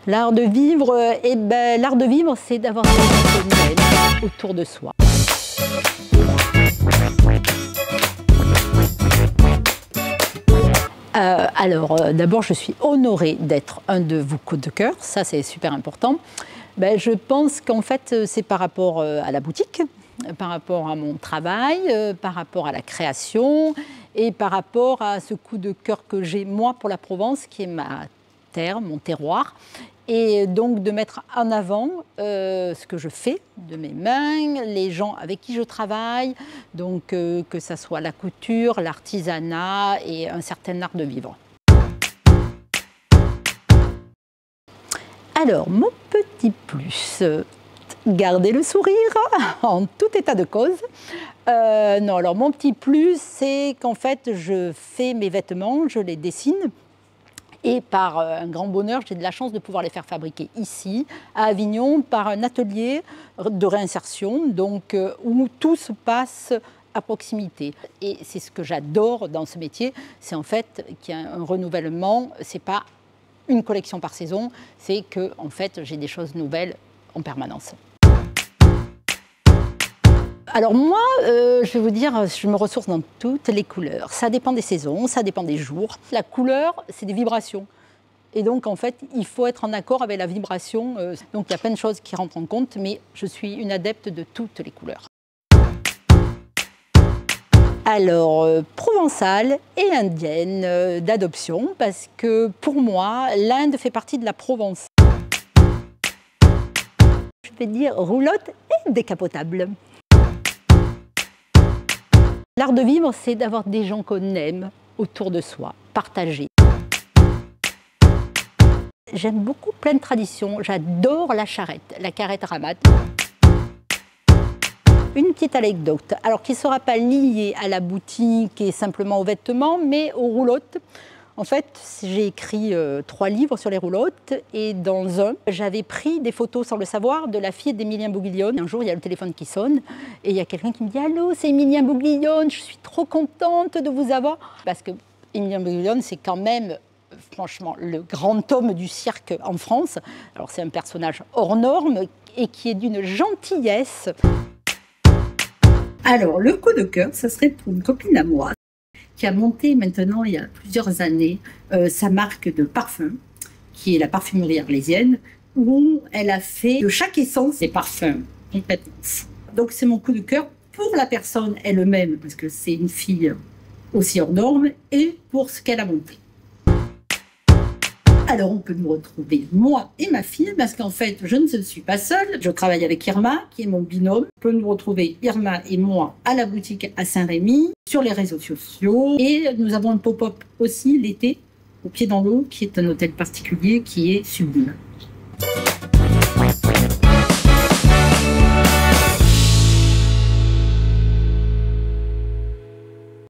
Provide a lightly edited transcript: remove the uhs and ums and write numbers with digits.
L'art de vivre, l'art de vivre, c'est d'avoir des gens qu'on aime autour de soi. D'abord, je suis honorée d'être un de vos coups de cœur, ça c'est super important. Je pense qu'en fait, c'est par rapport à la boutique, par rapport à mon travail, par rapport à la création et par rapport à ce coup de cœur que j'ai moi pour la Provence, qui est ma terre, mon terroir. Et donc de mettre en avant ce que je fais de mes mains, les gens avec qui je travaille, donc que ça soit la couture, l'artisanat et un certain art de vivre. Alors, mon petit plus, garder le sourire en tout état de cause. Non, alors mon petit plus, c'est qu'en fait, je fais mes vêtements, je les dessine. Et par un grand bonheur, j'ai de la chance de pouvoir les faire fabriquer ici, à Avignon, par un atelier de réinsertion, donc, où tout se passe à proximité. Et c'est ce que j'adore dans ce métier, c'est en fait qu'il y a un renouvellement, c'est pas une collection par saison, c'est que en fait, j'ai des choses nouvelles en permanence. Alors moi, je vais vous dire, je me ressource dans toutes les couleurs. Ça dépend des saisons, ça dépend des jours. La couleur, c'est des vibrations. Et donc, en fait, il faut être en accord avec la vibration. Donc, il y a plein de choses qui rentrent en compte, mais je suis une adepte de toutes les couleurs. Alors, provençale et indienne d'adoption, parce que pour moi, l'Inde fait partie de la Provence. Je vais dire roulotte et décapotable. L'art de vivre, c'est d'avoir des gens qu'on aime autour de soi, partager. J'aime beaucoup plein de traditions. J'adore la charrette, la carrette ramade. Une petite anecdote, alors qui ne sera pas liée à la boutique et simplement aux vêtements, mais aux roulottes. En fait, j'ai écrit 3 livres sur les roulottes et dans un, j'avais pris des photos sans le savoir de la fille d'Emilien Bouglione. Un jour, il y a le téléphone qui sonne et il y a quelqu'un qui me dit « Allô, c'est Emilien Bouglione, je suis trop contente de vous avoir ». Parce que Emilien Bouglione, c'est quand même, franchement, le grand homme du cirque en France. Alors, c'est un personnage hors norme et qui est d'une gentillesse. Alors, le coup de cœur, ça serait pour une copine à moi, qui a monté maintenant, il y a plusieurs années, sa marque de parfum, qui est la parfumerie arlésienne, où elle a fait de chaque essence des parfums complètement fous. Donc c'est mon coup de cœur pour la personne elle-même, parce que c'est une fille aussi hors norme, et pour ce qu'elle a monté. Alors on peut nous retrouver, moi et ma fille, parce qu'en fait, je ne suis pas seule. Je travaille avec Irma, qui est mon binôme. On peut nous retrouver, Irma et moi, à la boutique à Saint-Rémy, sur les réseaux sociaux. Et nous avons un pop-up aussi l'été, au Pied dans l'eau, qui est un hôtel particulier qui est sublime.